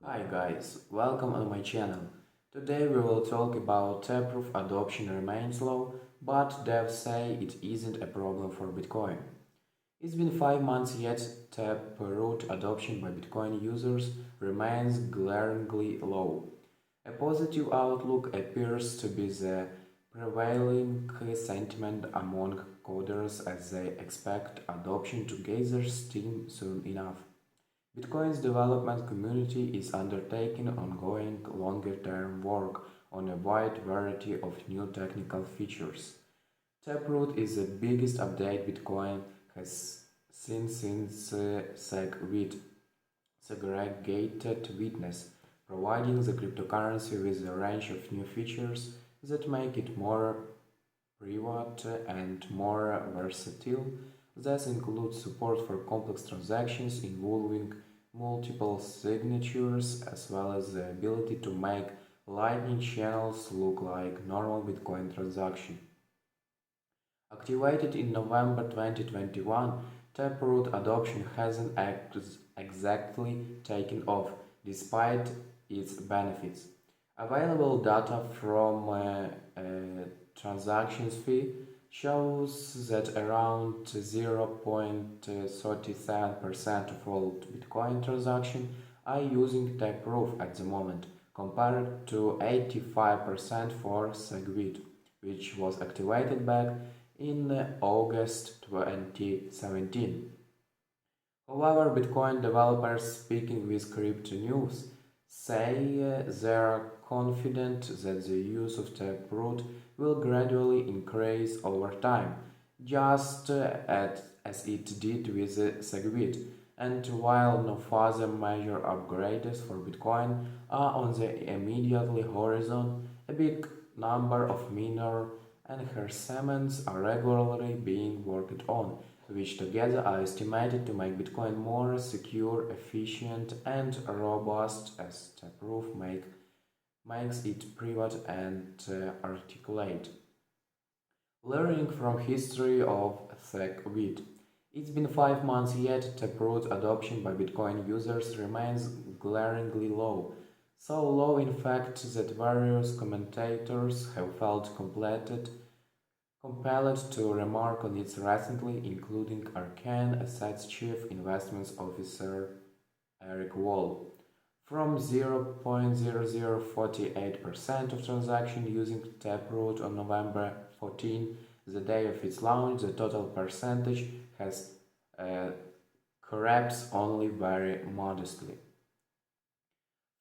Hi guys, welcome on my channel. Today we will talk about Taproot adoption remains low, but devs say it isn't a problem for Bitcoin. It's been 5 months yet Taproot adoption by Bitcoin users remains glaringly low. A positive outlook appears to be the prevailing sentiment among coders as they expect adoption to gather steam soon enough. Bitcoin's development community is undertaking ongoing longer-term work on a wide variety of new technical features. Taproot is the biggest update Bitcoin has seen since SegWit, segregated witness, providing the cryptocurrency with a range of new features that make it more private and more versatile. This includes support for complex transactions involving multiple signatures, as well as the ability to make Lightning channels look like normal Bitcoin transaction. Activated in November 2021, Taproot adoption hasn't exactly taken off, despite its benefits. Available data from transactions fee shows that around 0.37% of all Bitcoin transactions are using Taproot at the moment, compared to 85% for SegWit, which was activated back in August 2017. However, Bitcoin developers speaking with Crypto News say they are confident that the use of Taproot will gradually increase over time, just as it did with SegWit. And while no further major upgrades for Bitcoin are on the immediately horizon, a big number of minor enhancements are regularly being worked on, which together are estimated to make Bitcoin more secure, efficient, and robust as Taproot makes it private and articulate. Learning from history of SegWit. It's been 5 months yet Taproot adoption by Bitcoin users remains glaringly low. So low in fact that various commentators have felt compelled to remark on it recently, including Arcane Assets Chief Investments Officer Eric Wall. From 0.0048% of transactions using Taproot on November 14, the day of its launch, the total percentage has collapsed only very modestly.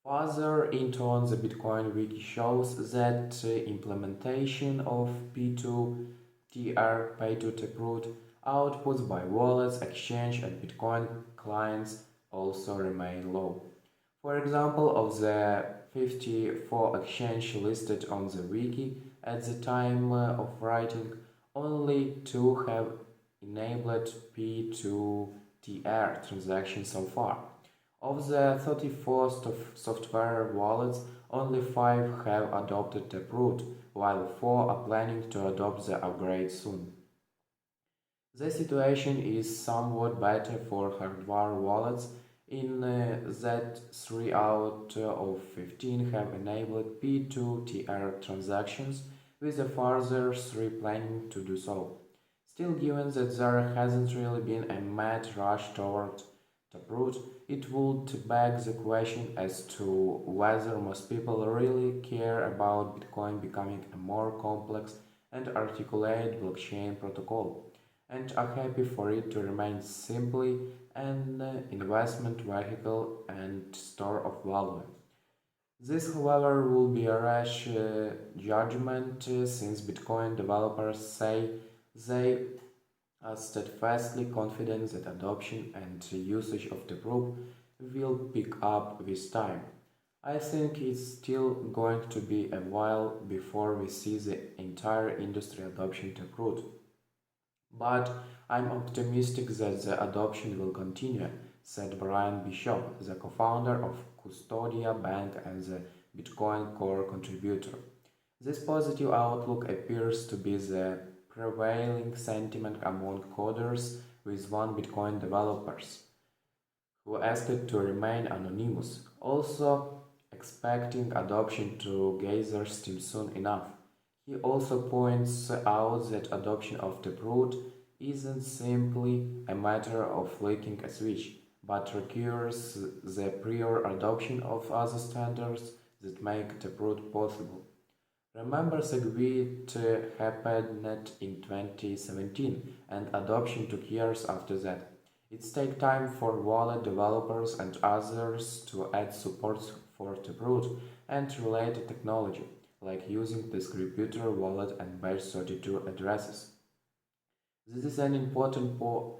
Further into on the Bitcoin wiki shows that implementation of P2TR, pay to Taproot, outputs by wallets, exchange, and Bitcoin clients also remain low. For example, of the 54 exchanges listed on the wiki at the time of writing, only 2 have enabled P2TR transactions so far. Of the 34 software wallets, only 5 have adopted Taproot, while 4 are planning to adopt the upgrade soon. The situation is somewhat better for hardware wallets, in that 3 out of 15 have enabled P2TR transactions, with a further 3 planning to do so. Still, given that there hasn't really been a mad rush toward Taproot, it would beg the question as to whether most people really care about Bitcoin becoming a more complex and articulate blockchain protocol, and are happy for it to remain simply an investment vehicle and store of value. This, however, will be a rash judgment since Bitcoin developers say they are steadfastly confident that adoption and usage of the proof will pick up with time. I think it's still going to be a while before we see the entire industry adoption Taproot. But I'm optimistic that the adoption will continue, said Brian Bishop, the co-founder of Custodia Bank and the Bitcoin Core contributor. This positive outlook appears to be the prevailing sentiment among coders with one Bitcoin developers, who asked to remain anonymous, also expecting adoption to gather steam soon enough. He also points out that adoption of Taproot isn't simply a matter of flicking a switch, but requires the prior adoption of other standards that make Taproot possible. Remember, Segwit happened in 2017, and adoption took years after that. It takes time for wallet developers and others to add support for Taproot and related technology, like using distributor wallet and base32 addresses. This is an important point,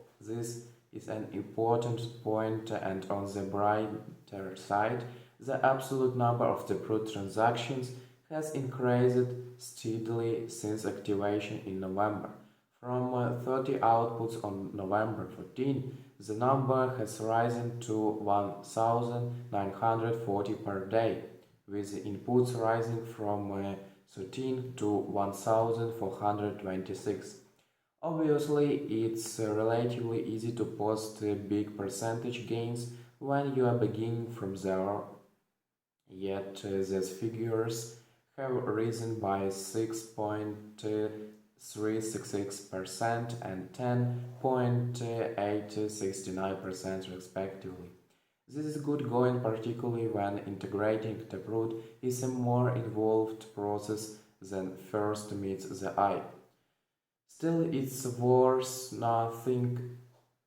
and on the brighter side, the absolute number of Taproot transactions has increased steadily since activation in November. From 30 outputs on November 14, the number has risen to 1,940 per day, with inputs rising from 13 to 1,426. Obviously, it's relatively easy to post big percentage gains when you are beginning from zero, yet these figures have risen by 6.366% and 10.869% respectively. This is good going, particularly when integrating Taproot is a more involved process than first meets the eye. Still, it's worth noting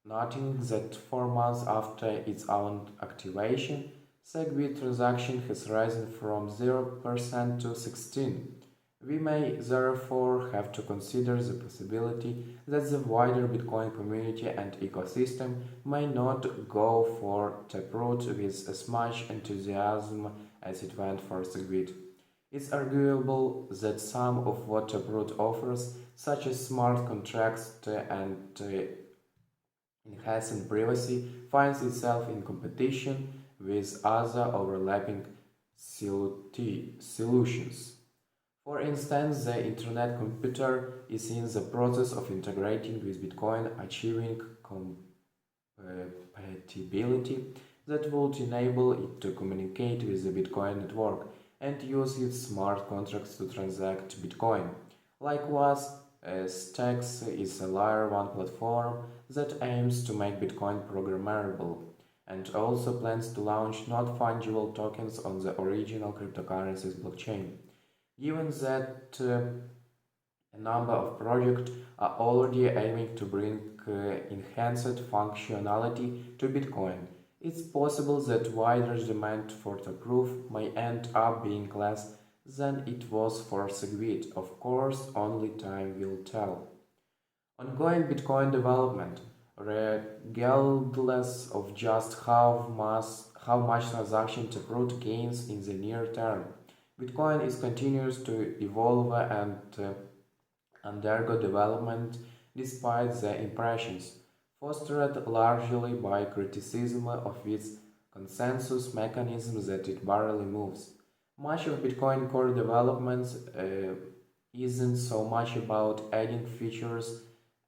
that 4 months after its own activation, Segwit transaction has risen from 0% to 16%. We may therefore have to consider the possibility that the wider Bitcoin community and ecosystem may not go for Taproot with as much enthusiasm as it went for Segwit. It's arguable that some of what Taproot offers, such as smart contracts and enhancing privacy, finds itself in competition with other overlapping solutions. For instance, the Internet computer is in the process of integrating with Bitcoin, achieving compatibility that would enable it to communicate with the Bitcoin network and use its smart contracts to transact Bitcoin. Likewise, Stacks is a layer 1 platform that aims to make Bitcoin programmable and also plans to launch not fungible tokens on the original cryptocurrency's blockchain. Given that a number of projects are already aiming to bring enhanced functionality to Bitcoin, it's possible that wider demand for Taproot may end up being less than it was for Segwit. Of course, only time will tell. Ongoing Bitcoin development, regardless of just how much transaction Taproot gains in the near term, Bitcoin is continues to evolve and undergo development despite the impressions, fostered largely by criticism of its consensus mechanism that it barely moves. Much of Bitcoin core development isn't so much about adding features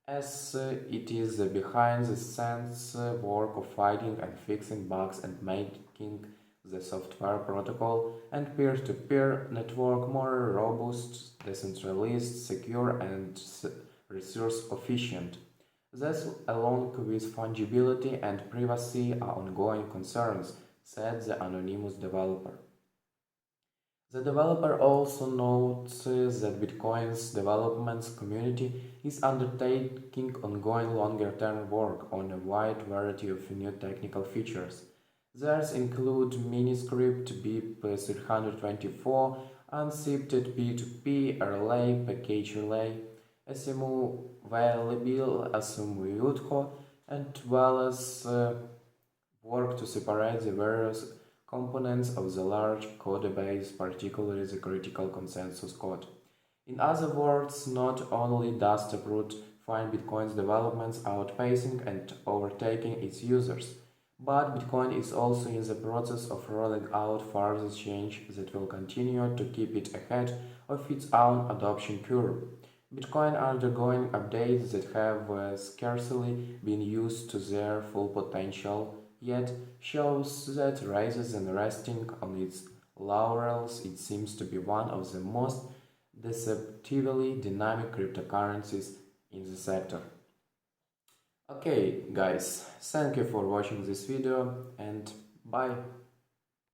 as it is behind the scenes work of finding and fixing bugs and making the software protocol and peer-to-peer network more robust, decentralized, secure, and resource efficient. This, along with fungibility and privacy, are ongoing concerns, said the anonymous developer. The developer also notes that Bitcoin's development community is undertaking ongoing longer-term work on a wide variety of new technical features. These include Miniscript, BIP324, unscripted P2P, relay, package relay, SMU available, SMU UTHO, as well as work to separate the various components of the large codebase, particularly the critical consensus code. In other words, not only does Taproot find Bitcoin's developments outpacing and overtaking its users, but Bitcoin is also in the process of rolling out further change that will continue to keep it ahead of its own adoption curve. Bitcoin undergoing updates that have scarcely been used to their full potential yet shows that rather than resting on its laurels, it seems to be one of the most deceptively dynamic cryptocurrencies in the sector. Okay, guys, thank you for watching this video and bye.